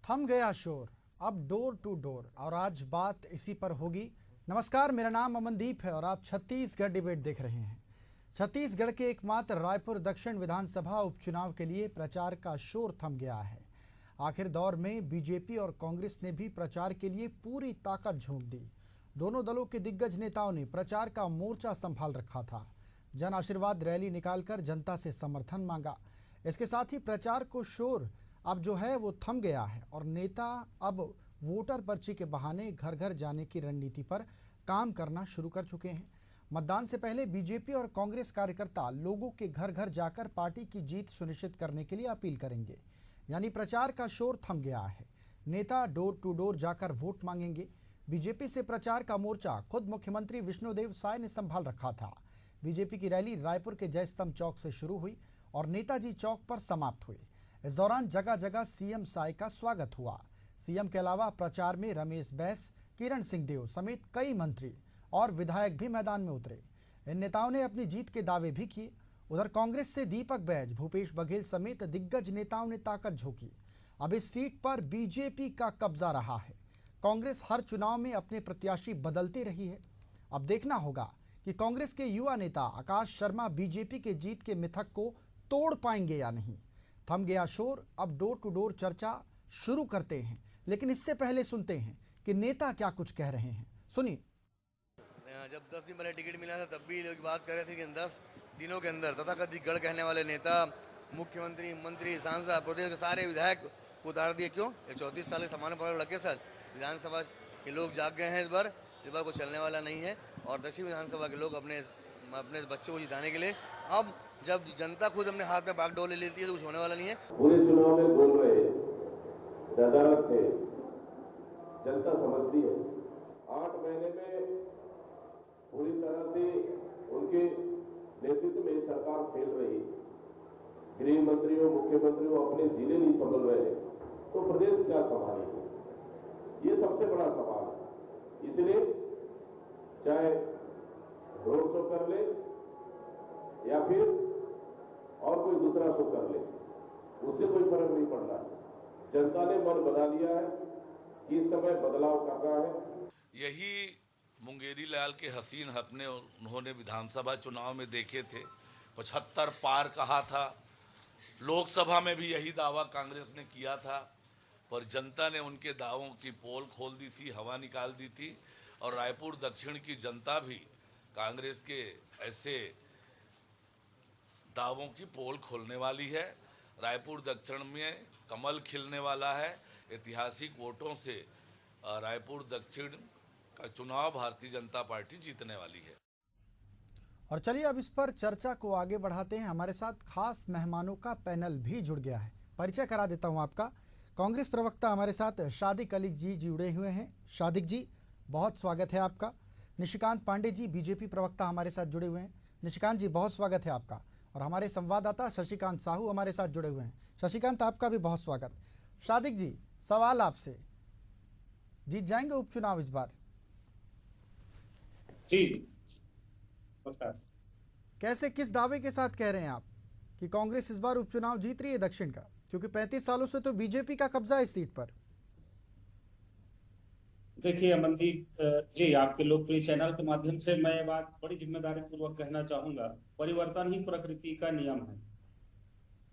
थम गया शोर, अब डोर टू डोर, और आज बात इसी पर होगी। नमस्कार, मेरा नाम अमनदीप है और आप छत्तीसगढ़ डिबेट देख रहे हैं। छत्तीसगढ़ के एकमात्र रायपुर दक्षिण विधानसभा उपचुनाव के लिए प्रचार का शोर थम गया है। आखिर दौर में बीजेपी और कांग्रेस ने भी प्रचार के लिए पूरी ताकत झोंक दी। दोनों दलों के दिग्गज नेताओं ने प्रचार का मोर्चा संभाल रखा था। जन आशीर्वाद रैली निकालकर जनता से समर्थन मांगा। इसके साथ ही प्रचार को शोर अब जो है वो थम गया है और नेता अब वोटर पर्ची के बहाने घर घर जाने की रणनीति पर काम करना शुरू कर चुके हैं। मतदान से पहले बीजेपी और कांग्रेस कार्यकर्ता लोगों के घर घर जाकर पार्टी की जीत सुनिश्चित करने के लिए अपील करेंगे। यानी प्रचार का शोर थम गया है। नेता डोर टू डोर जाकर वोट मांगेंगे। बीजेपी से प्रचार का मोर्चा खुद मुख्यमंत्री विष्णुदेव साय ने संभाल रखा था। बीजेपी की रैली रायपुर के जयस्तंभ चौक से शुरू हुई और नेताजी चौक पर समाप्त हुई। इस दौरान जगह जगह सीएम साय का स्वागत हुआ। सीएम के अलावा प्रचार में रमेश बैस, किरण सिंहदेव समेत कई मंत्री और विधायक भी मैदान में उतरे। इन नेताओं ने अपनी जीत के दावे भी किए। उधर कांग्रेस से दीपक बैज, भूपेश बघेल समेत दिग्गज नेताओं ने ताकत झोंकी। अब इस सीट पर बीजेपी का कब्जा रहा है। कांग्रेस हर चुनाव में अपने प्रत्याशी बदलती रही है। अब देखना होगा कि कांग्रेस के युवा नेता आकाश शर्मा बीजेपी के जीत के मिथक को तोड़ पाएंगे या नहीं। थम गया शोर, अब डोर टू डोर चर्चा शुरू करते हैं, लेकिन इससे पहले सुनते हैं कि नेता क्या कुछ कह रहे हैं। सुनिए। जब 10 दिन पहले टिकट मिला था तब भी लोग बात कर रहे थे कि 10 दिनों के अंदर तथाकथित गढ़ कहने वाले नेता, मुख्यमंत्री, मंत्री, सांसद, प्रदेश के सारे विधायक को उतार दिए। क्यों? ये 34 साल के सामान्य पर लगे सर विधानसभा के लोग जाग गए हैं। इस बार को चलने वाला नहीं है और दक्षिण विधानसभा के लोग अपने बच्चों को जिताने के लिए अब जब जनता खुद अपने हाथ में बागडोर ले लेती है तो कुछ होने वाला नहीं है। पूरे चुनाव में बोल रहे अदालत थे, जनता समझती है। 8 महीने में पूरी तरह से उनके नेतृत्व में सरकार फेल रही। गृह मंत्री हो, मुख्यमंत्री हो, अपने जिले नहीं संभल रहे तो प्रदेश क्या संभालेंगे? ये सबसे बड़ा सवाल है। इसलिए चाहे रोड शो कर ले या फिर और कोई दूसरा शो कर ले, उससे कोई फर्क नहीं पड़ रहा है। जनता ने मन बना लिया है कि इस समय बदलाव करना है। यही मुंगेरी लाल के हसीन हपने उन्होंने विधानसभा चुनाव में देखे थे। 75 पार कहा था। लोकसभा में भी यही दावा कांग्रेस ने किया था, पर जनता ने उनके दावों की पोल खोल दी थी, हवा निकाल दी थी। और रायपुर दक्षिण की जनता भी कांग्रेस के ऐसे दावों की पोल खोलने वाली है। रायपुर दक्षिण में कमल खिलने वाला है। ऐतिहासिक वोटों से रायपुर दक्षिण का चुनाव भारतीय जनता पार्टी जीतने वाली है। और चलिए अब इस पर चर्चा को आगे बढ़ाते हैं। हमारे साथ खास मेहमानों का पैनल भी जुड़ गया है। परिचय करा देता हूं आपका। कांग्रेस प्रवक्ता हमारे साथ शादिक अली जी जुड़े हुए हैं। शादिक जी, बहुत स्वागत है आपका। निशिकांत पांडे जी, बीजेपी प्रवक्ता हमारे साथ जुड़े हुए हैं। निशिकांत जी, बहुत स्वागत है आपका। और हमारे संवाददाता शशिकांत साहू हमारे साथ जुड़े हुए हैं। शशिकांत, आपका भी बहुत स्वागत। शादिक जी, सवाल आपसे, जीत जाएंगे उपचुनाव इस बार? जी, नमस्कार। कैसे, किस दावे के साथ कह रहे हैं आप कि कांग्रेस इस बार उपचुनाव जीत रही है दक्षिण का? क्योंकि 35 सालों से तो बीजेपी का कब्जा है इस सीट पर। देखिए अमनदीप जी, आपके लोकप्रिय चैनल के माध्यम से मैं बात बड़ी जिम्मेदारी पूर्वक कहना चाहूंगा। परिवर्तन ही प्रकृति का नियम है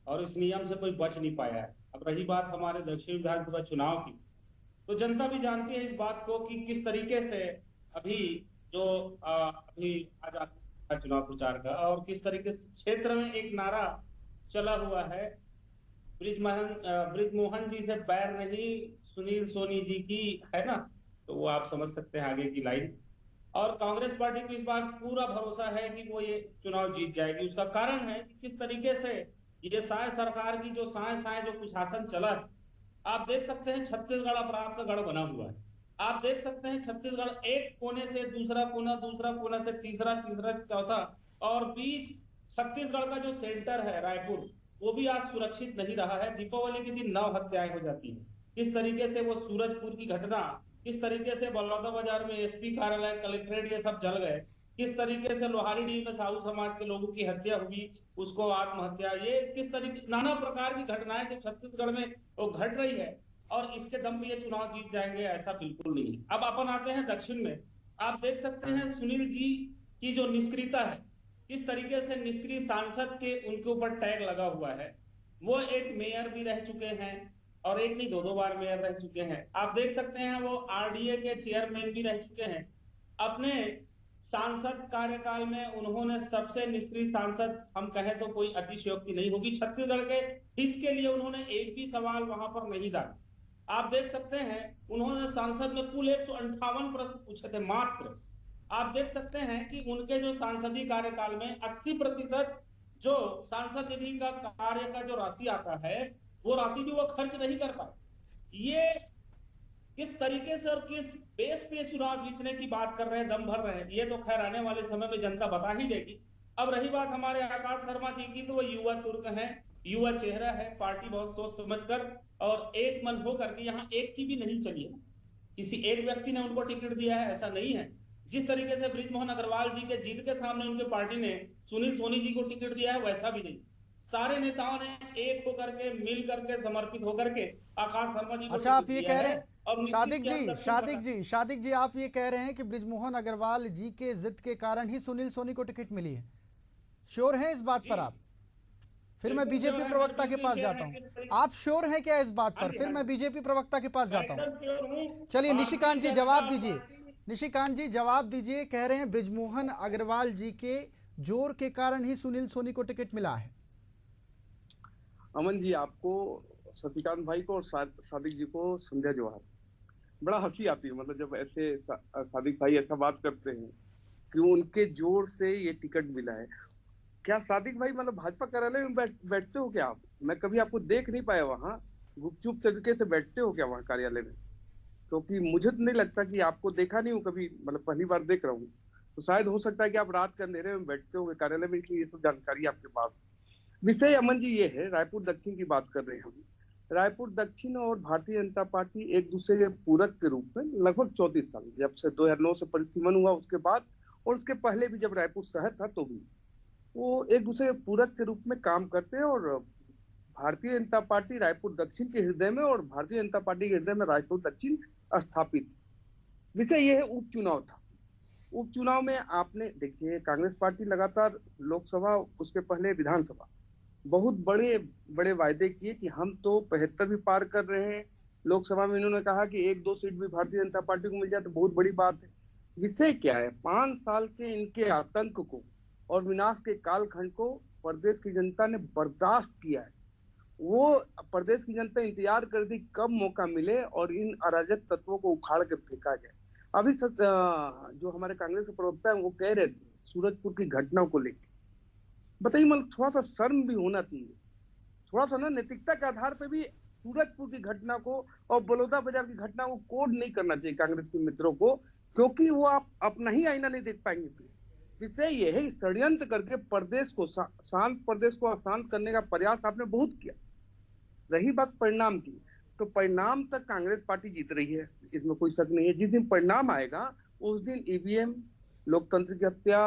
और इस नियम से कोई बच नहीं पाया है। अब रही बात हमारे दक्षिण विधानसभा चुनाव की, तो जनता भी जानती है इस बात को कि किस तरीके से अभी जो अभी आज चुनाव प्रचार का और किस तरीके से क्षेत्र में एक नारा चला हुआ है, ब्रिजमोहन जी से बैर नहीं, सुनील सोनी जी की, है ना? तो वो आप समझ सकते हैं आगे की लाइन। और कांग्रेस पार्टी को इस बार पूरा भरोसा है कि वो ये चुनाव जीत जाएगी। उसका कारण है कि किस तरीके से ये साय सरकार की जो साय जो कुशासन चला है, आप देख सकते हैं छत्तीसगढ़ अपराध का गढ़ बना हुआ है। आप देख सकते हैं छत्तीसगढ़ एक कोने से दूसरा कोना से तीसरा से चौथा, और बीच छत्तीसगढ़ का जो सेंटर है रायपुर, वो भी आज सुरक्षित नहीं रहा है। दीपावली के दिन 9 हत्याएं हो जाती हैं। किस तरीके से वो सूरजपुर की घटना, किस तरीके से बलौदाबाजार में एसपी कार्यालय, कलेक्ट्रेट, ये सब जल गए, किस तरीके से लोहारीडीह में साहू समाज के लोगों की हत्या हुई, उसको आत्महत्या, ये किस तरीके नाना प्रकार की घटनाएं जो छत्तीसगढ़ में वो घट रही है, और इसके दम पे ये चुनाव जीत जाएंगे, ऐसा बिल्कुल नहीं है। अब अपन आते हैं दक्षिण में। आप देख सकते हैं सुनील जी की जो निष्क्रियता है, किस तरीके से निष्क्रिय सांसद के उनके ऊपर टैग लगा हुआ है। वो एक मेयर भी रह चुके हैं, और एक नहीं 2-2 बार मेयर रह चुके हैं। आप देख सकते हैं वो आरडीए के चेयरमैन भी रह चुके हैं। अपने सांसद कार्यकाल में उन्होंने सबसे निष्क्रिय सांसद, हम कहें तो कोई अतिशयोक्ति नहीं होगी, छत्तीसगढ़ के हित के लिए उन्होंने एक भी सवाल वहां पर नहीं डाला। आप देख सकते हैं उन्होंने संसद में कुल 158 प्रश्न पूछे थे मात्र। आप देख सकते हैं कि उनके जो सांसदीय कार्यकाल में 80% जो सांसद निधि का कार्य का जो राशि आता है, वो राशि भी वो खर्च नहीं कर पाए। ये किस तरीके से और किस बेस पे चुनाव जीतने की बात कर रहे हैं, दम भर रहे हैं, ये तो खैर आने वाले समय में जनता बता ही देगी। अब रही बात हमारे आकाश शर्मा जी की, तो वो युवा तुर्क हैं, युवा चेहरा है, पार्टी बहुत सोच समझकर और एक मन होकर के, यहाँ एक की भी नहीं चली है, किसी एक व्यक्ति ने उनको टिकट दिया है ऐसा नहीं है। जिस तरीके से बृजमोहन अग्रवाल जी के जीत के सामने उनके पार्टी ने सुनील सोनी जी को टिकट दिया है, वैसा भी नहीं। सारे नेताओं ने एक होकर के, मिल करके, समर्पित होकर के आकाश शर्मा जी को अच्छा, आप ये टिकट कह दिया रहे है। हैं और निश्चित शादिक ही हम जी, दक्षिण शादिक प्रकार- जी, शादिक जी, आप ये कह रहे हैं कि बृजमोहन अग्रवाल जी के जिद के कारण ही सुनील सोनी को टिकट मिली है? श्योर हैं इस बात पर जी। आप? फिर मैं बिल्कुल बीजेपी श्योर है, प्रवक्ता के बिल्कुल पास श्योर जाता है हूं। कि- आप श्योर हैं क्या इस बात हाँ पर? जी, फिर हाँ मैं जी। बीजेपी प्रवक्ता के पास जाता हूं। एकदम श्योर हूं। चलिए भारतीय निशिकांत जी जनता जवाब दीजिए। पार्टी- निशिकांत जी जवाब दीजिए, कह रहे हैं बृजमोहन अग्रवाल जी के जोर के कारण ही सुनील सोनी को टिकट मिला है। अमन जी, आपको, शशिकांत भाई को और सादिक जी को संध्या जोहार। बड़ा हंसी आती है, मतलब जब ऐसे सादिक भाई ऐसा बात करते हैं कि उनके जोर से ये टिकट मिला है। क्या सादिक भाई मतलब भाजपा कार्यालय में बैठते हो क्या आप? मैं कभी आपको देख नहीं पाया वहाँ। गुपचुप तरीके से बैठते हो क्या वहाँ कार्यालय में? क्योंकि मुझे तो नहीं लगता कि आपको देखा नहीं हूँ कभी, मतलब पहली बार देख रहा हूँ। तो शायद हो सकता है कि आप रात के अंधेरे में बैठते हो कार्यालय में, इसलिए ये सब जानकारी आपके पास। विषय अमन जी ये है, रायपुर दक्षिण की बात कर रहे हैं हम। रायपुर दक्षिण और भारतीय जनता पार्टी एक दूसरे के पूरक के रूप में लगभग 34 साल, जब से 2009 से परिसीमन हुआ उसके बाद, और उसके पहले भी जब रायपुर शहर था तो भी वो एक दूसरे के पूरक के रूप में काम करते हैं। और भारतीय जनता पार्टी रायपुर दक्षिण के हृदय में और भारतीय जनता पार्टी के हृदय में रायपुर दक्षिण स्थापित। विषय यह है, उपचुनाव था। उपचुनाव में आपने देखिए, कांग्रेस पार्टी लगातार लोकसभा, उसके पहले विधानसभा, बहुत बड़े बड़े वायदे किए कि हम तो 75 भी पार कर रहे हैं। लोकसभा में इन्होंने कहा कि 1-2 सीट भी भारतीय जनता पार्टी को मिल जाए तो बहुत बड़ी बात है। विषय क्या है, 5 साल के इनके आतंक को और विनाश के कालखंड को प्रदेश की जनता ने बर्दाश्त किया है। वो प्रदेश की जनता इंतजार कर रही कब मौका मिले और इन अराजक तत्वों को उखाड़ के फेंका जाए। अभी जो हमारे कांग्रेस के प्रवक्ता है वो कह रहे थे सूरजपुर की घटना को लेकर, बताइए, मतलब थोड़ा सा शर्म भी होना चाहिए, थोड़ा सा ना नैतिकता के आधार पर भी सूरजपुर की घटना को और बलौदा बाजार की घटना को कोड नहीं करना चाहिए कांग्रेस के मित्रों को, क्योंकि वो आप अपना ही आईना नहीं देख पाएंगे। विषय यह है, षड्यंत्र करके प्रदेश को प्रदेश को अशांत करने का प्रयास आपने बहुत किया। रही बात परिणाम की, तो परिणाम तक कांग्रेस पार्टी जीत रही है, इसमें कोई शक नहीं है। जिस दिन परिणाम आएगा उस दिन ईवीएम, लोकतंत्र की हत्या,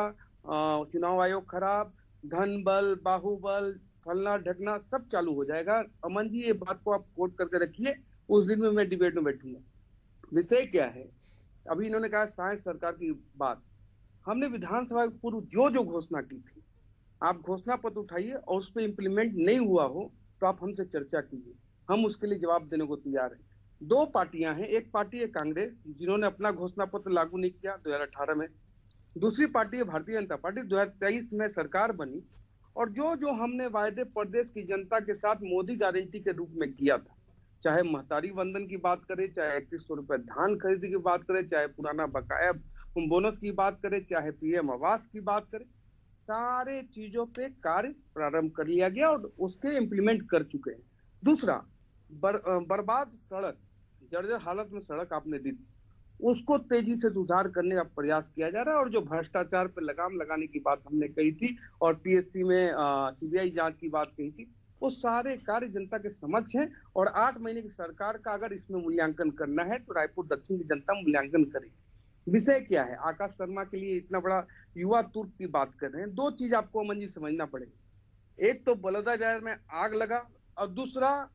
चुनाव आयोग खराब, धन बल, बाहुबल, फलना ढकना सब चालू हो जाएगा। अमन जी, ये बात को आप कोट करके रखिए, उस दिन में मैं डिबेट में बैठूंगा। विषय क्या है, अभी इन्होंने कहा साइंस सरकार की बात, हमने विधानसभा पूर्व जो घोषणा की थी, आप घोषणा पत्र उठाइए और उस पर इम्प्लीमेंट नहीं हुआ हो तो आप हमसे चर्चा कीजिए, हम उसके लिए जवाब देने को तैयार हैं। 2 पार्टियां हैं, एक पार्टी है कांग्रेस जिन्होंने अपना घोषणा पत्र लागू नहीं किया 2018 में, दूसरी पार्टी है भारतीय जनता पार्टी, 2023 में सरकार बनी, और जो हमने वायदे प्रदेश की जनता के साथ मोदी गारंटी के रूप में किया था, चाहे महतारी वंदन की बात करें, चाहे 3100 रुपए धान खरीदी की बात करें, चाहे पुराना बकाया बोनस की बात करें, चाहे पीएम आवास की बात करें, सारे चीजों पे कार्य प्रारंभ कर लिया गया और उसके इम्प्लीमेंट कर चुके हैं। दूसरा, बर्बाद सड़क, जर्जर हालत में सड़क आपने दी, उसको तेजी से सुधार करने का प्रयास किया जा रहा है। और जो भ्रष्टाचार पे लगाम लगाने की बात हमने कही थी और पीएससी में सीबीआई जांच की बात कही थी, वो सारे कार्य जनता के समक्ष हैं। और 8 महीने की सरकार का अगर इसमें मूल्यांकन करना है तो रायपुर दक्षिण की जनता मूल्यांकन करेगी। विषय क्या है, आकाश शर्मा के लिए इतना बड़ा युवा तुर्क की बात कर रहे हैं। 2 चीज आपको अमन जी समझना पड़ेगी, एक तो बलौदा बाजार में आग लगा और दूसरा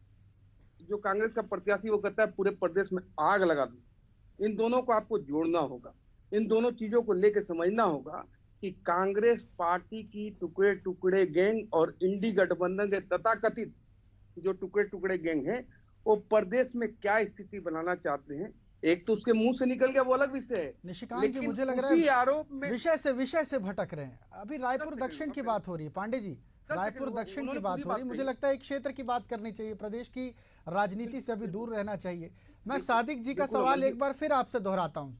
जो कांग्रेस का प्रत्याशी वो कहता है पूरे प्रदेश में आग लगा दूं। इन दोनों को आपको जोड़ना होगा, इन दोनों चीजों को लेकर समझना होगा कि कांग्रेस पार्टी की टुकड़े टुकड़े गैंग और इंडी गठबंधन के तथाकथित जो टुकड़े टुकड़े गैंग है वो प्रदेश में क्या स्थिति बनाना चाहते हैं। एक तो उसके मुंह से निकल गया वो अलग विषय है, निशिकांत जी, लेकिन मुझे लग रहा उसी है आरोप में विषय से भटक रहे हैं। अभी रायपुर दक्षिण की बात हो रही है पांडे जी, रायपुर दक्षिण की बात हो रही है। मुझे लगता है एक क्षेत्र की बात करनी चाहिए, प्रदेश की राजनीति से अभी दूर रहना चाहिए। मैं सादिक जी का सवाल एक बार फिर आपसे दोहराता हूं।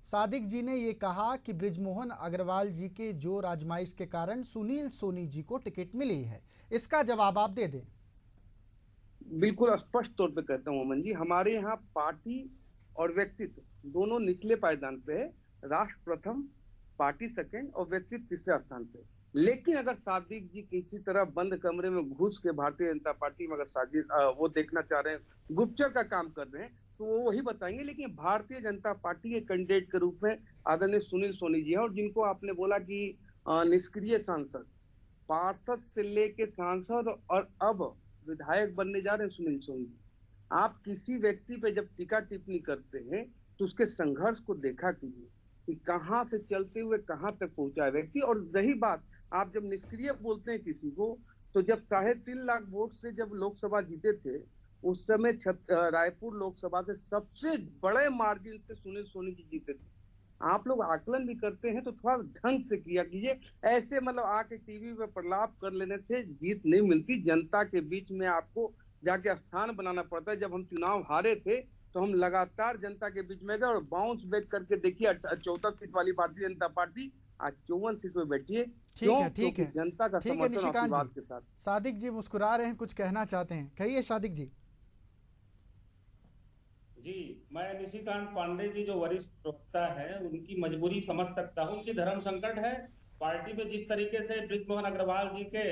सादिक जी ने ये कहा कि बृजमोहन अग्रवाल जी के जो आजमाइश के कारण सुनील सोनी जी को टिकट मिली है, इसका जवाब आप दे दें। बिल्कुल स्पष्ट तौर पे कहता हूँ अमन जी, हमारे यहाँ पार्टी और व्यक्तित्व दोनों निचले पायदान पे है। राष्ट्र प्रथम, पार्टी सेकंड और व्यक्तित्व तीसरे स्थान पे। लेकिन अगर सादिक जी किसी तरह बंद कमरे में घुस के भारतीय जनता पार्टी में अगर साजिश वो देखना चाह रहे हैं, गुप्तचर का काम कर रहे हैं, तो वो वही बताएंगे। लेकिन भारतीय जनता पार्टी के कैंडिडेट के रूप में आदरणीय सुनील सोनी जी हैं, और जिनको आपने बोला कि निष्क्रिय सांसद, पार्षद से लेके सांसद और अब विधायक बनने जा रहे हैं सुनील सोनी जी। आप किसी व्यक्ति पे जब टीका टिप्पणी करते हैं तो उसके संघर्ष को देखा कीजिए कि कहां से चलते हुए कहां तक पहुंचा है व्यक्ति। और रही बात, आप जब निष्क्रिय बोलते हैं किसी को, तो जब 3.5 लाख वोट से जब लोकसभा जीते थे, उस समय रायपुर लोकसभा से सबसे बड़े मार्जिन से सुनील सोनी जी जीते थे। आप लोग आकलन भी करते हैं तो थोड़ा ढंग से किया कीजिए। ऐसे मतलब आके टीवी पे प्रलाप कर लेने से जीत नहीं मिलती। जनता के बीच में आपको जाके स्थान बनाना पड़ता है। जब हम चुनाव हारे थे तो हम लगातार जनता के बीच में गए और बाउंस बैक करके देखिए 14 सीट वाली भारतीय जनता पार्टी आज 54 सीट पे बैठी है। ठीक है जनता का समर्थन आशीर्वाद के साथ। सादिक जी मुस्कुरा रहे हैं, कुछ कहना चाहते हैं, कहिए सादिक जी। जी, मैं निशिकांत पांडे जी जो वरिष्ठ प्रवक्ता है उनकी मजबूरी समझ सकता हूँ। उनकी धर्म संकट है। पार्टी में जिस तरीके से बृजमोहन अग्रवाल जी के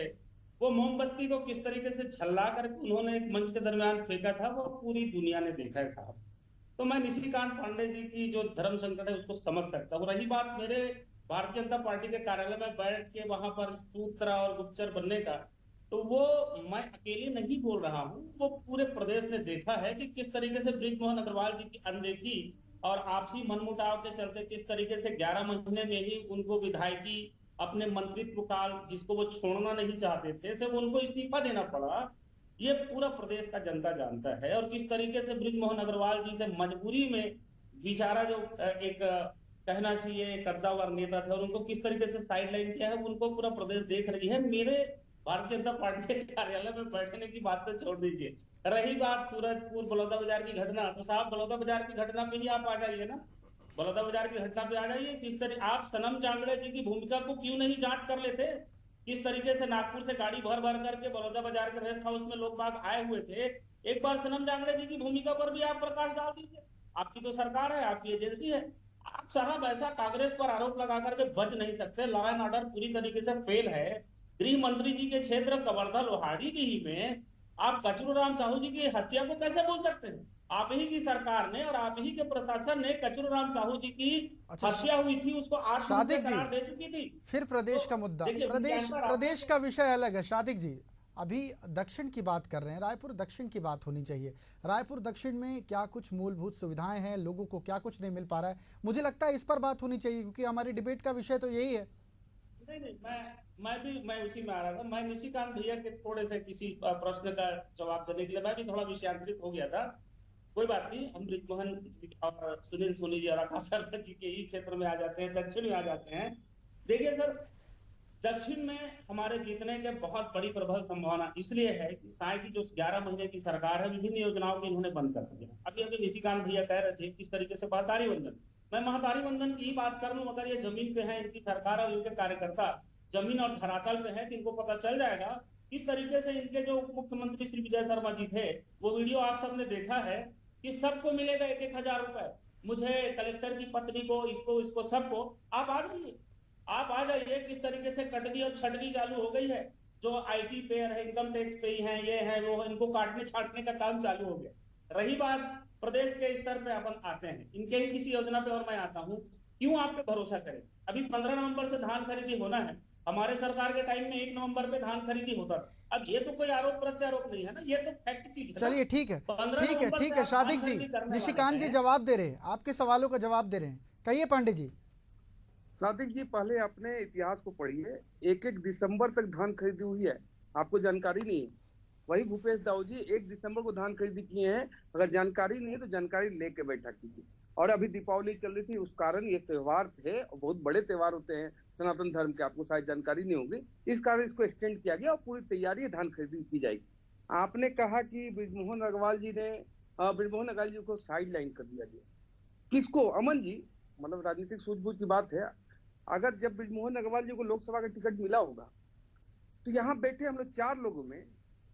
वो मोमबत्ती को किस तरीके से छल्ला करके उन्होंने एक मंच के दरमियान फेंका था, वो पूरी दुनिया ने देखा है साहब। तो मैं निशिकांत पांडे जी की जो धर्म संकट है उसको समझ सकता हूँ। रही बात मेरे भारतीय जनता पार्टी के कार्यालय में बैठ के वहां पर सूत्र और गुप्तचर बनने का, तो वो मैं अकेले नहीं बोल रहा हूँ, वो पूरे प्रदेश ने देखा है कि किस तरीके से बृजमोहन अग्रवाल जी की अनदेखी और आपसी मनमुटाव के चलते किस तरीके से 11 महीने में ही उनको विधायकी अपने मंत्रित्व काल जिसको वो छोड़ना नहीं चाहते थे से उनको इस्तीफा देना पड़ा। ये पूरा प्रदेश का जनता जानता है। और किस तरीके से बृजमोहन अग्रवाल जी से मजबूरी में बेचारा जो एक कहना चाहिए कद्दावर नेता था और उनको किस तरीके से साइडलाइन किया है उनको पूरा प्रदेश देख रही है। मेरे भारतीय जनता पार्टी के कार्यालय में बैठने की बात तो छोड़ दीजिए। रही बात सूरजपुर बलौदा बाजार की घटना, तो साहब बलौदा बाजार की घटना पे ही आप आ जाइए ना, बलौदा बाजार की घटना पे आ जाइए। किस तरह आप सनम जांगड़े जी की भूमिका को क्यों नहीं जांच कर लेते? किस तरीके से नागपुर से गाड़ी भर भर करके बलौदा बाजार के रेस्ट हाउस में लोग बाग आए हुए थे। एक बार सनम जांगड़े जी की भूमिका पर भी आप प्रकाश डाल दीजिए। आपकी तो सरकार है, आपकी एजेंसी है। आप साहब ऐसा कांग्रेस पर आरोप लगा करके बच नहीं सकते। लॉ एंड ऑर्डर पूरी तरीके से फेल है। गृह मंत्री जी के क्षेत्र कवर्धा लोहाड़ी में आप कचरूराम साहू जी की हत्या को कैसे बोल सकते हैं? आप ही की सरकार ने और आप ही के प्रशासन ने कचरूराम साहू जी की हत्या हुई थी उसको आत्महत्या करार दे चुकी थी। फिर प्रदेश का मुद्दा, प्रदेश का विषय अलग है। सादिक जी अभी दक्षिण की बात कर रहे हैं, रायपुर दक्षिण की बात होनी चाहिए। रायपुर दक्षिण में क्या कुछ मूलभूत सुविधाएं हैं, लोगों को क्या कुछ नहीं मिल पा रहा है? मुझे लगता है इस पर बात होनी चाहिए क्योंकि हमारी डिबेट का विषय तो यही है। नहीं, मैं उसी में आ रहा था। मैं निशिकांत भैया के थोड़े से किसी प्रश्न का जवाब देने के लिए मैं भी थोड़ा विषयांतरित हो गया था। कोई बात नहीं, हम बृजमोहन और सुनील सोनी जी और आकाश जी के ही क्षेत्र में आ जाते हैं, दक्षिण में आ जाते हैं। देखिए सर, दक्षिण में हमारे जीतने के बहुत बड़ी प्रबल संभावना इसलिए है कि साय की जो 11 महीने की सरकार है विभिन्न योजनाओं के इन्होंने बंद कर दिया। अभी निशिकांत भैया कह रहे थे किस तरीके से महतारी वंदन, मैं महतारी वंदन की बात कर लूं, अगर ये जमीन पे है इनकी सरकार और इनके कार्यकर्ता जमीन और धरातल पे है तो इनको पता चल जाएगा किस तरीके से इनके जो मुख्यमंत्री श्री विजय शर्मा जी थे, वो वीडियो आप सबने देखा है कि सबको मिलेगा 1,000 रुपए, मुझे कलेक्टर की पत्नी को, इसको सबको। आप आ जाइए किस तरीके से कटनी और छटनी चालू हो गई है। जो आईटी पेयर है, इनकम टैक्स पे है, ये है वो, इनको काटने छाटने का काम चालू हो गया। रही बात प्रदेश के स्तर पे अपन आते हैं, इनके ही किसी योजना पे और मैं आता हूँ। क्यों आप पे भरोसा करें? अभी 15 नवंबर से धान खरीदी होना है। हमारे सरकार के टाइम में 1 नवंबर पे धान खरीदी होता था। अब ये तो कोई आरोप प्रत्यारोप नहीं है ना, ये तो फैक्ट चीज है ना। चलिए ठीक है, 15 ठीक है, नवंबर ठीक से है, आप सादिक धान जी, खरीदी करने निशिकांत वाले जी हैं। जवाब दे रहे हैं, आपके सवालों का जवाब दे रहे हैं। कहिए पांडे जी। सादिक जी, पहले अपने इतिहास को पढ़िए। 1-1 दिसंबर तक धान खरीदी हुई है, आपको जानकारी नहीं है। वही भूपेश दाऊ जी 1 दिसंबर को धान खरीदी किए हैं। अगर जानकारी नहीं है तो जानकारी लेके बैठा कीजिए। और अभी दीपावली चल रही थी, उस कारण ये त्योहार थे, और बहुत बड़े त्योहार होते हैं सनातन धर्म के, आपको शायद जानकारी नहीं होगी। इस कारण इसको एक्सटेंड किया गया और पूरी तैयारी है, धान खरीदी की जाएगी। आपने कहा कि बृजमोहन अग्रवाल जी ने बृजमोहन अग्रवाल जी को साइड लाइन कर दिया गया। किसको? अमन जी, मतलब राजनीतिक सूझबूझ की बात है। अगर जब बृजमोहन अग्रवाल जी को लोकसभा का टिकट मिला होगा तो यहाँ बैठे हम लोग 4 लोगों में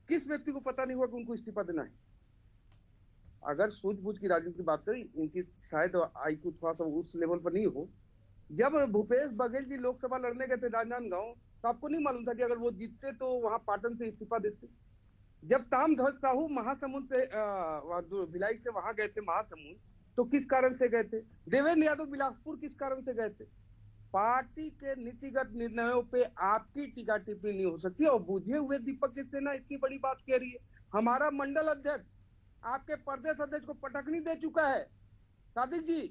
किस व्यक्ति को पता नहीं हुआ कि उनको इस्तीफा देना है? अगर सूझबूझ की राजनीति की बात करें, इनकी शायद आईक्यू थोड़ा सा उस लेवल पर नहीं हो। जब भूपेश बघेल जी लोकसभा लड़ने गए थे राजनांदगांव, तो आपको नहीं मालूम था कि अगर वो जीतते तो वहां पाटन से इस्तीफा देते? जब तामध्वज साहू महासमुंद से भिलाई से वहां गए थे महासमुंद, तो किस कारण से गए थे? देवेंद्र यादव बिलासपुर किस कारण से गए थे? पार्टी के नीतिगत निर्णयों पे आपकी टीका टिप्पणी नहीं हो सकती। और बुझे हुए दीपक की सेना इतनी बड़ी बात कह रही है। हमारा मंडल अध्यक्ष आपके प्रदेश अध्यक्ष को पटकनी दे चुका है। सादिक जी,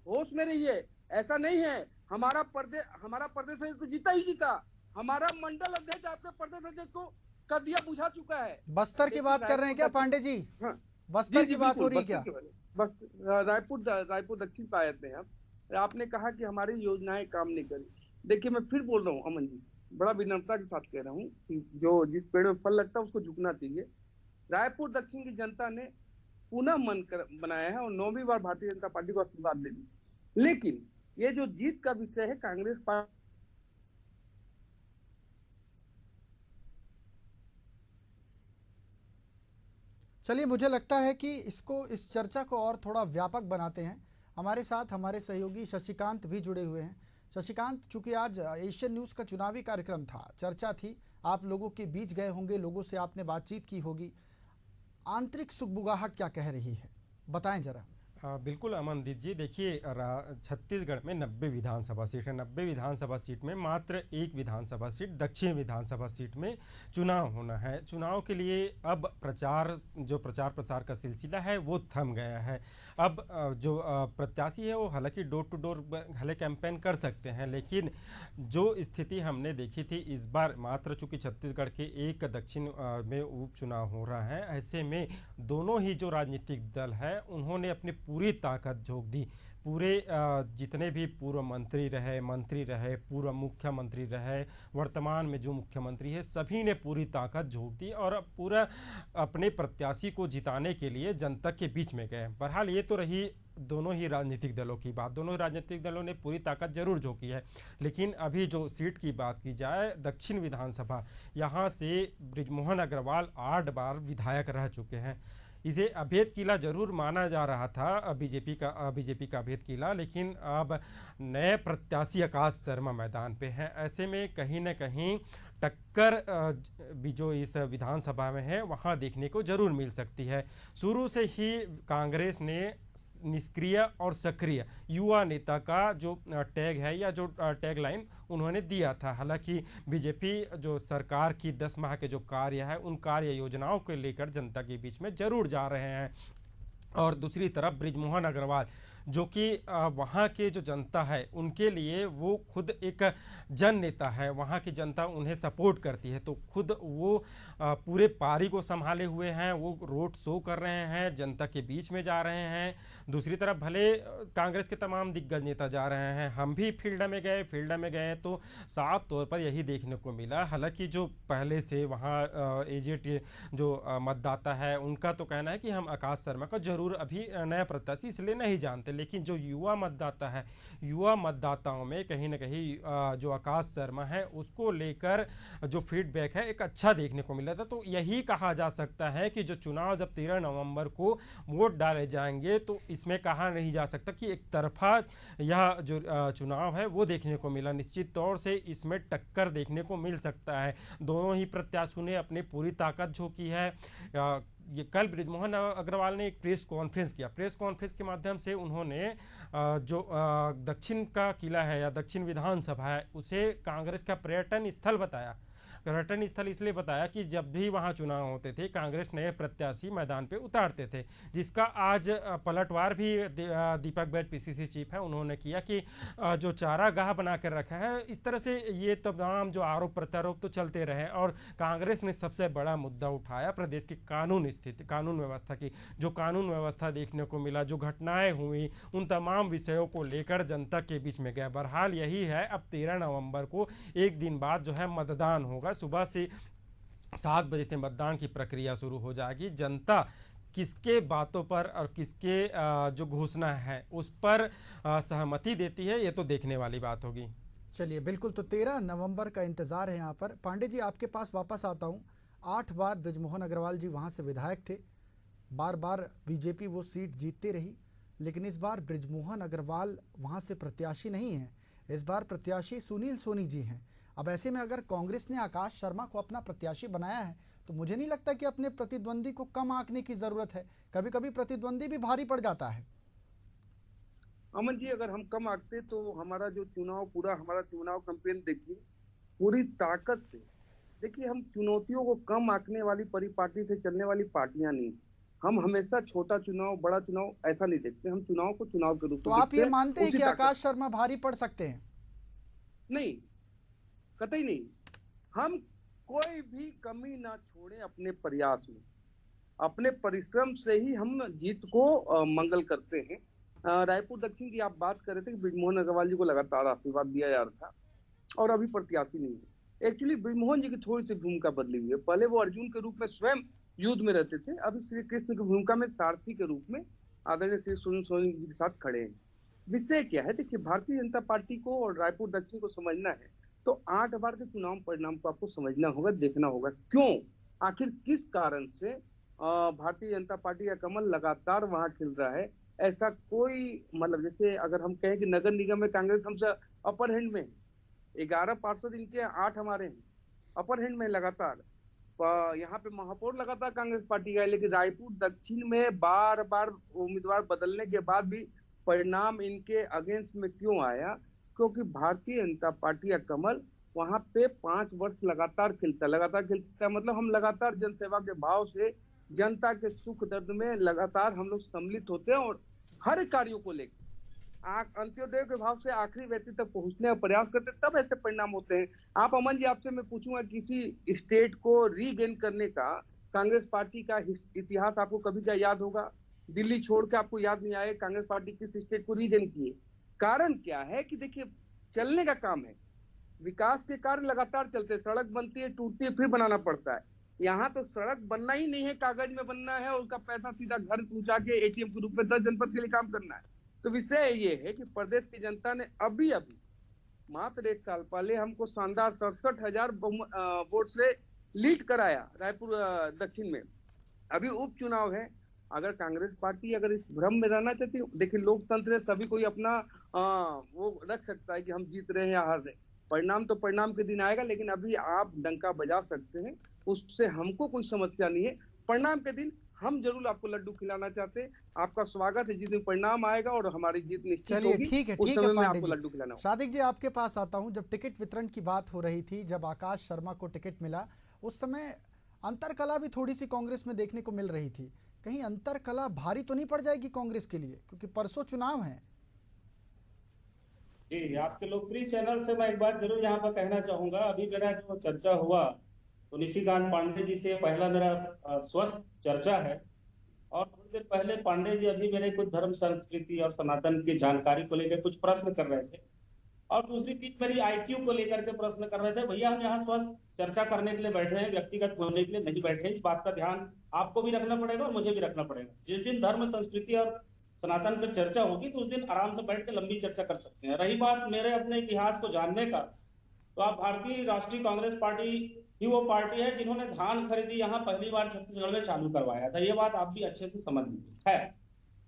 होश में रहिए, ऐसा नहीं है हमारा प्रदेश अध्यक्ष तो जीता ही जीता। हमारा मंडल अध्यक्ष आपके प्रदेश अध्यक्ष को कर दिया, बुझा चुका है। बस्तर की बात कर रहे हैं क्या पांडे जी? हाँ, बस्तर की बात हो रही है क्या? बस रायपुर दक्षिण पे आए थे आप। आपने कहा कि हमारी योजनाएं काम नहीं करी। देखिए, मैं फिर बोल रहा हूँ अमन जी, बड़ा विनम्रता के साथ कह रहा हूँ कि जो जिस पेड़ में फल लगता है उसको झुकना चाहिए। रायपुर दक्षिण की जनता ने पुनः बनाया है और 9वीं बार भारतीय जनता पार्टी को आशीर्वाद दे दी। लेकिन ये जो जीत का विषय है, कांग्रेस पार्टी चलिए, मुझे लगता है कि इस चर्चा को और थोड़ा व्यापक बनाते हैं। हमारे साथ हमारे सहयोगी शशिकांत भी जुड़े हुए हैं। शशिकांत, चूंकि आज एशियन न्यूज़ का चुनावी कार्यक्रम था, चर्चा थी, आप लोगों के बीच गए होंगे, लोगों से आपने बातचीत की होगी, आंतरिक सुगबुगाहट क्या कह रही है, बताएं जरा। बिल्कुल अमनदीप जी, देखिए छत्तीसगढ़ में 90 विधानसभा सीट है। 90 विधानसभा सीट में मात्र एक विधानसभा सीट, दक्षिण विधानसभा सीट में चुनाव होना है। चुनाव के लिए अब प्रचार प्रसार का सिलसिला है वो थम गया है। अब जो प्रत्याशी है वो हालांकि डोर टू डोर भले कैंपेन कर सकते हैं, लेकिन जो स्थिति हमने देखी थी इस बार, मात्र चूँकि छत्तीसगढ़ के एक दक्षिण में उपचुनाव हो रहा है, ऐसे में दोनों ही जो राजनीतिक दल है उन्होंने अपनी पूरी ताकत झोंक दी। पूरे जितने भी पूर्व मंत्री रहे, पूर्व मुख्यमंत्री रहे, वर्तमान में जो मुख्यमंत्री है, सभी ने पूरी ताकत झोंक दी और पूरा अपने प्रत्याशी को जिताने के लिए जनता के बीच में गए। बहरहाल ये तो रही दोनों ही राजनीतिक दलों की बात। दोनों राजनीतिक दलों ने पूरी ताकत जरूर झोंकी है। लेकिन अभी जो सीट की बात की जाए, दक्षिण विधानसभा, यहाँ से बृजमोहन अग्रवाल 8 बार विधायक रह चुके हैं। इसे अभेद किला जरूर माना जा रहा था, बीजेपी का अभेद किला, लेकिन अब नए प्रत्याशी आकाश शर्मा मैदान पे हैं। ऐसे में कहीं न कहीं टक्कर भी जो इस विधानसभा में है वहाँ देखने को जरूर मिल सकती है। शुरू से ही कांग्रेस ने निष्क्रिय और सक्रिय युवा नेता का जो टैग है या जो टैग लाइन उन्होंने दिया था। हालांकि बीजेपी जो सरकार की 10 माह के जो कार्य है, उन कार्य योजनाओं को लेकर जनता के बीच में जरूर जा रहे हैं। और दूसरी तरफ बृजमोहन अग्रवाल, जो कि वहाँ के जो जनता है उनके लिए वो खुद एक जन नेता है, वहाँ की जनता उन्हें सपोर्ट करती है, तो खुद वो पूरे पारी को संभाले हुए हैं, वो रोड शो कर रहे हैं, जनता के बीच में जा रहे हैं। दूसरी तरफ भले कांग्रेस के तमाम दिग्गज नेता जा रहे हैं, हम भी फील्ड में गए तो साफ तौर पर यही देखने को मिला। हालांकि जो पहले से वहाँ एजेड जो मतदाता है उनका तो कहना है कि हम आकाश शर्मा का जरूर अभी नया प्रत्याशी इसलिए नहीं जानते, लेकिन जो युवा मतदाता है, युवा मतदाताओं में कहीं ना कहीं जो आकाश शर्मा है उसको लेकर जो फीडबैक है एक अच्छा देखने को मिला था। तो यही कहा जा सकता है कि जो चुनाव जब 13 नवंबर को वोट डाले जाएंगे तो इसमें कहा नहीं जा सकता कि एक तरफा यह जो चुनाव है वो देखने को मिला। निश्चित तौर से इसमें टक्कर देखने को मिल सकता है। दोनों ही प्रत्याशियों ने अपनी पूरी ताकत झोंकी है। ये कल बृजमोहन अग्रवाल ने एक प्रेस कॉन्फ्रेंस किया। प्रेस कॉन्फ्रेंस के माध्यम से उन्होंने जो दक्षिण का किला है या दक्षिण विधानसभा है उसे कांग्रेस का पर्यटन स्थल बताया। पर्यटन स्थल इसलिए बताया कि जब भी वहाँ चुनाव होते थे कांग्रेस नए प्रत्याशी मैदान पे उतारते थे, जिसका आज पलटवार भी दीपक बैज पीसीसी चीफ है उन्होंने किया कि जो चारागाह बना कर रखा है। इस तरह से ये तमाम जो आरोप प्रत्यारोप तो चलते रहे और कांग्रेस ने सबसे बड़ा मुद्दा उठाया प्रदेश की कानून स्थिति, कानून व्यवस्था की। जो कानून व्यवस्था देखने को मिला, जो घटनाएं हुई, उन तमाम विषयों को लेकर जनता के बीच में गया। बहरहाल यही है, अब 13 नवंबर को एक दिन बाद जो है मतदान होगा। सुबह से 7 बजे से मतदान की प्रक्रिया शुरू हो जाएगी। जनता किसके बातों पर और किसके जो घोषणा है उस पर सहमति देती है, ये तो देखने वाली बात होगी। चलिए बिल्कुल, तो 13 नवंबर का इंतज़ार है यहाँ पर। पांडे जी आपके पास वापस आता हूँ। 8 बार बृजमोहन अग्रवाल जी वहाँ से विधायक थे, बार बार बीजेपी वो सीट जीतती रही, लेकिन इस बार बृजमोहन अग्रवाल वहाँ से प्रत्याशी नहीं है। इस बार प्रत्याशी सुनील सोनी जी हैं। अब ऐसे में अगर कांग्रेस ने आकाश शर्मा को अपना प्रत्याशी बनाया है तो मुझे नहीं लगता कि अपने प्रतिद्वंदी को कम आंकने की जरूरत है। कभी कभी प्रतिद्वंदी भी भारी पड़ जाता है। अमन जी, अगर हम कम आंकते तो हमारा जो हमारा चुनाव कैंपेन देखिए, पूरी ताकत से देखिए, हम चुनौतियों को कम आंकने वाली परिपाटी से चलने वाली पार्टियां नहीं। हम हमेशा छोटा चुनाव बड़ा चुनाव ऐसा नहीं देखते, हम चुनाव को चुनाव के रूप में तो आप ये मानते हैं कि आकाश शर्मा भारी पड़ सकते हैं? नहीं, कतई नहीं। हम कोई भी कमी ना छोड़े अपने प्रयास में, अपने परिश्रम से ही हम जीत को मंगल करते हैं। रायपुर दक्षिण की आप बात कर रहे थे कि बृजमोहन अग्रवाल जी को लगातार आशीर्वाद दिया जा रहा था और अभी प्रत्याशी नहीं है। एक्चुअली बृजमोहन जी की थोड़ी सी भूमिका बदली हुई है। पहले वो अर्जुन के रूप में स्वयं युद्ध में रहते थे, अभी श्री कृष्ण की भूमिका में सारथी के रूप में आदरणीय श्री सुनील सोनी जी के साथ खड़े हैं। विषय क्या है, देखिए, भारतीय जनता पार्टी को और रायपुर दक्षिण को समझना है तो 8 बार के चुनाव परिणाम को आपको समझना होगा, देखना होगा क्यों, आखिर किस कारण से भारतीय जनता पार्टी का कमल लगातार वहां खिल रहा है। ऐसा कोई मतलब, जैसे अगर हम कहें कि नगर निगम में कांग्रेस हमसे अपर हैंड में, 11 पार्षद इनके, 8 हमारे हैं, अपर हैंड में लगातार। यहाँ पे महापौर लगातार कांग्रेस पार्टी का है, लेकिन रायपुर दक्षिण में बार बार उम्मीदवार बदलने के बाद भी परिणाम इनके अगेंस्ट में क्यों आया? क्योंकि भारतीय जनता पार्टी का कमल वहां पे 5 वर्ष लगातार खिलता मतलब हम लगातार जनसेवा के भाव से जनता के सुख दर्द में लगातार हम लोग सम्मिलित होते हैं और हर कार्यों को लेकर अंत्योदय के भाव से आखिरी व्यक्ति तक पहुंचने का प्रयास करते, तब ऐसे परिणाम होते हैं। आप अमन जी, आपसे मैं पूछूंगा, किसी स्टेट को रीगेन करने का कांग्रेस पार्टी का इतिहास आपको कभी क्या याद होगा? दिल्ली छोड़ के आपको याद नहीं आए कांग्रेस पार्टी किस स्टेट को रीगेन किए? कारण क्या है कि देखिए, चलने का काम है, विकास के कार्य लगातार चलते, सड़क बनती है, टूटती है, फिर बनाना पड़ता है। यहाँ तो सड़क बनना ही नहीं है, कागज में बनना है, उसका पैसा सीधा घर पहुंचा के एटीएम के रूप में 10 जनपद के लिए काम करना है। तो विषय ये है कि प्रदेश की जनता ने अभी मात्र 1 साल पहले हमको शानदार 67,000 वोट से लीड कराया रायपुर दक्षिण में। अभी उपचुनाव है, अगर कांग्रेस पार्टी अगर इस भ्रम में रहना चाहती है, देखिए लोकतंत्र है, सभी कोई अपना वो रख सकता है कि हम जीत रहे हैं या हार रहे हैं। परिणाम तो परिणाम के दिन आएगा, लेकिन अभी आप डंका बजा सकते हैं, उससे हमको कोई समस्या नहीं है। परिणाम के दिन हम जरूर आपको लड्डू खिलाना चाहते हैं। आपका स्वागत है, जिस दिन परिणाम आएगा और हमारी जीत निश्चित होगी। चलिए ठीक है आपको लड्डू खिलाना होगा। सादिक जी आपके पास आता हूं। जब टिकट वितरण की बात हो रही थी, जब आकाश शर्मा को टिकट मिला, उस समय अंतरकला भी थोड़ी सी कांग्रेस में देखने को मिल रही थी। कहीं अंतरकला भारी तो नहीं पड़ जाएगी कांग्रेस के लिए, क्योंकि परसों चुनाव है? जी, आपके लोकप्रिय चैनल से मैं एक बात जरूर यहाँ पर कहना चाहूंगा। अभी मेरा जो चर्चा हुआ तो निशिकांत पांडे जी से पहला मेरा स्वस्थ चर्चा है, और थोड़ी देर पहले पांडे जी अभी मेरे कुछ धर्म संस्कृति और सनातन की जानकारी को लेकर कुछ प्रश्न कर रहे थे, और दूसरी चीज मेरी IQ को लेकर के प्रश्न कर रहे थे। भैया, हम यहाँ स्वस्थ चर्चा करने के लिए बैठे हैं, व्यक्तिगत बोलने के लिए नहीं बैठे हैं। इस बात का ध्यान आपको भी रखना पड़ेगा और मुझे भी रखना पड़ेगा। जिस दिन धर्म संस्कृति और सनातन पर चर्चा होगी तो उस दिन आराम से बैठ के लंबी चर्चा कर सकते हैं। रही बात मेरे अपने इतिहास को जानने का, तो आप भारतीय राष्ट्रीय कांग्रेस पार्टी ही वो पार्टी है जिन्होंने धान खरीदी यहाँ पहली बार छत्तीसगढ़ में चालू करवाया था। ये बात आप भी अच्छे से समझ लीजिए है।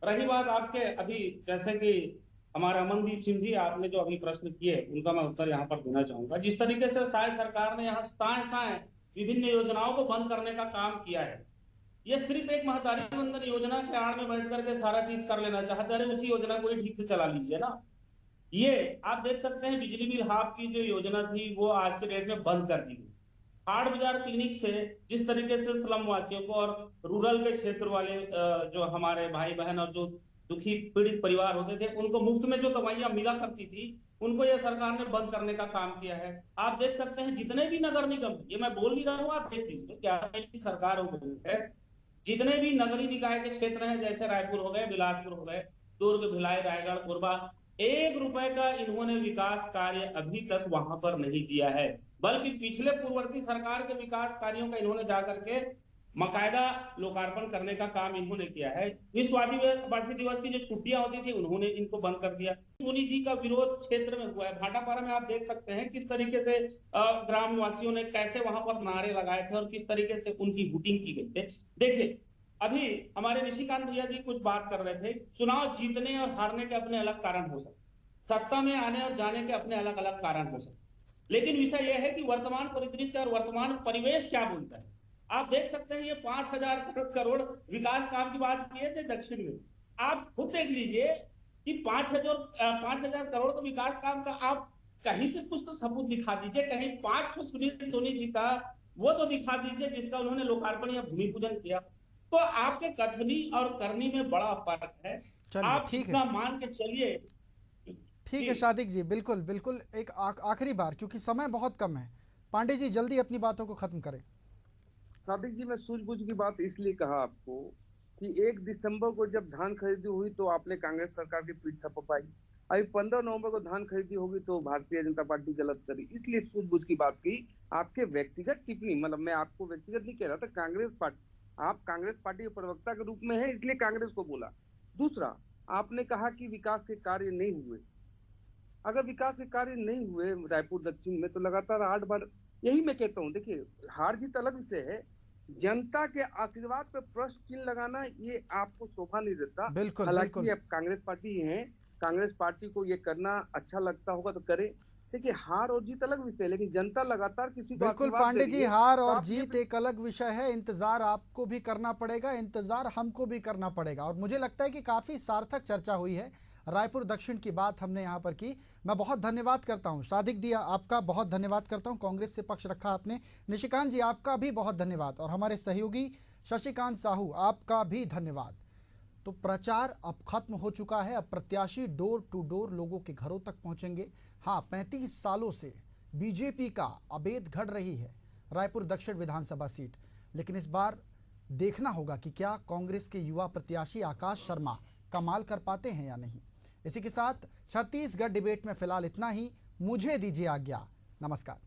रही बात आपके अभी, जैसे कि हमारे अमनदीप सिंह जी, आपने जो अभी प्रश्न किए उनका मैं उत्तर यहाँ पर देना चाहूंगा। जिस तरीके से साय सरकार ने यहाँ साय विभिन्न योजनाओं को बंद करने का काम किया है, ये सिर्फ एक महतारी वंदन योजना के आड़ में बैठ करके सारा चीज कर लेना चाहते हैं। अरे उसी योजना को ही ठीक से चला लीजिए ना। ये आप देख सकते हैं बिजली बिल हाफ की जो योजना थी वो आज के डेट में बंद कर दी गई। हाट बाजार क्लिनिक से जिस तरीके से स्लम वासियों को और रूरल के क्षेत्र वाले जो हमारे भाई बहन और जो दुखी पीड़ित परिवार होते थे उनको मुफ्त में जो दवाइयां मिला करती थी उनको यह सरकार ने बंद करने का काम किया है। आप देख सकते हैं जितने भी नगर निगम, ये मैं बोल नहीं रहा हूँ, आप देख लीजिए क्या की सरकार हो गई है, जितने भी नगरीय निकाय के क्षेत्र हैं जैसे रायपुर हो गए, बिलासपुर हो गए, दुर्ग, भिलाई, रायगढ़, कोरबा, 1 रुपए का इन्होंने विकास कार्य अभी तक वहां पर नहीं दिया है, बल्कि पिछले पूर्ववर्ती सरकार के विकास कार्यों का इन्होंने जाकर के बाकायदा लोकार्पण करने का काम इन्होंने किया है। विश्व आदिवासी दिवस की जो छुट्टियां होती थी उन्होंने इनको बंद कर दिया। सोनी जी का विरोध क्षेत्र में हुआ है, भाटापारा में आप देख सकते हैं किस तरीके से ग्रामवासियों ने कैसे वहां पर नारे लगाए थे और किस तरीके से उनकी वोटिंग की गई थे। देखिए अभी हमारे निशिकांत भैया जी कुछ बात कर रहे थे, चुनाव जीतने और हारने के अपने अलग कारण हो सकते, सत्ता में आने और जाने के अपने अलग अलग कारण हो सकते, लेकिन विषय यह है कि वर्तमान परिदृश्य और वर्तमान परिवेश क्या बोलता है। आप देख सकते हैं ये 5,000 करोड़ विकास काम की बात किए थे दक्षिण में, आप खुद देख लीजिए कि 5,000 करोड़ का विकास काम का आप कहीं से कुछ तो सबूत दिखा दीजिए, कहीं 5 तो सुनील सोनी जी का वो तो दिखा दीजिए जिसका उन्होंने लोकार्पण या भूमि पूजन किया। तो आपके कथनी और करनी में बड़ा फर्क है। आप इतना मान के चलिए। ठीक है सादिक जी, बिल्कुल बिल्कुल। एक आखिरी बार, क्योंकि समय बहुत कम है, पांडे जी जल्दी अपनी बातों को खत्म करें। सादिक जी, मैं सूझबूझ की बात इसलिए कहा आपको कि 1 दिसंबर को जब धान खरीदी हुई तो आपने कांग्रेस सरकार की पीठ थपथपाई, अभी 15 नवंबर को धान खरीदी होगी तो भारतीय जनता पार्टी गलत करी, इसलिए सूझबूझ की बात की। आपके व्यक्तिगत टिप्पणी, मतलब मैं आपको व्यक्तिगत नहीं कह रहा था, कांग्रेस पार्टी, आप कांग्रेस पार्टी के प्रवक्ता के रूप में है इसलिए कांग्रेस को बोला। दूसरा, आपने कहा कि विकास के कार्य नहीं हुए। अगर विकास के कार्य नहीं हुए रायपुर दक्षिण में तो लगातार 8 बार, यही मैं कहता हूँ, देखिए हार जीत अलग विषय है, जनता के आशीर्वाद पर प्रश्न चिन्ह लगाना ये आपको शोभा नहीं देता। हालांकि अब कांग्रेस पार्टी है, कांग्रेस पार्टी को ये करना अच्छा लगता होगा तो करे। देखिए हार और जीत अलग विषय है, लेकिन जनता लगातार किसी को बिल्कुल पांडे जी, हार और जीत एक अलग विषय है। इंतजार आपको भी करना पड़ेगा, इंतजार हमको भी करना पड़ेगा। और मुझे लगता है कि काफी सार्थक चर्चा हुई है। रायपुर दक्षिण की बात हमने यहाँ पर की। मैं बहुत धन्यवाद करता हूँ सादिक दिया, आपका बहुत धन्यवाद करता हूँ, कांग्रेस से पक्ष रखा आपने। निशिकांत जी आपका भी बहुत धन्यवाद, और हमारे सहयोगी शशिकांत साहू आपका भी धन्यवाद। तो प्रचार अब खत्म हो चुका है, अब प्रत्याशी डोर टू डोर लोगों के घरों तक पहुंचेंगे। हाँ, 35 सालों से बीजेपी का अबेद घड़ रही है रायपुर दक्षिण विधानसभा सीट, लेकिन इस बार देखना होगा कि क्या कांग्रेस के युवा प्रत्याशी आकाश शर्मा कमाल कर पाते हैं या नहीं। इसी के साथ छत्तीसगढ़ डिबेट में फिलहाल इतना ही। मुझे दीजिए आज्ञा, नमस्कार।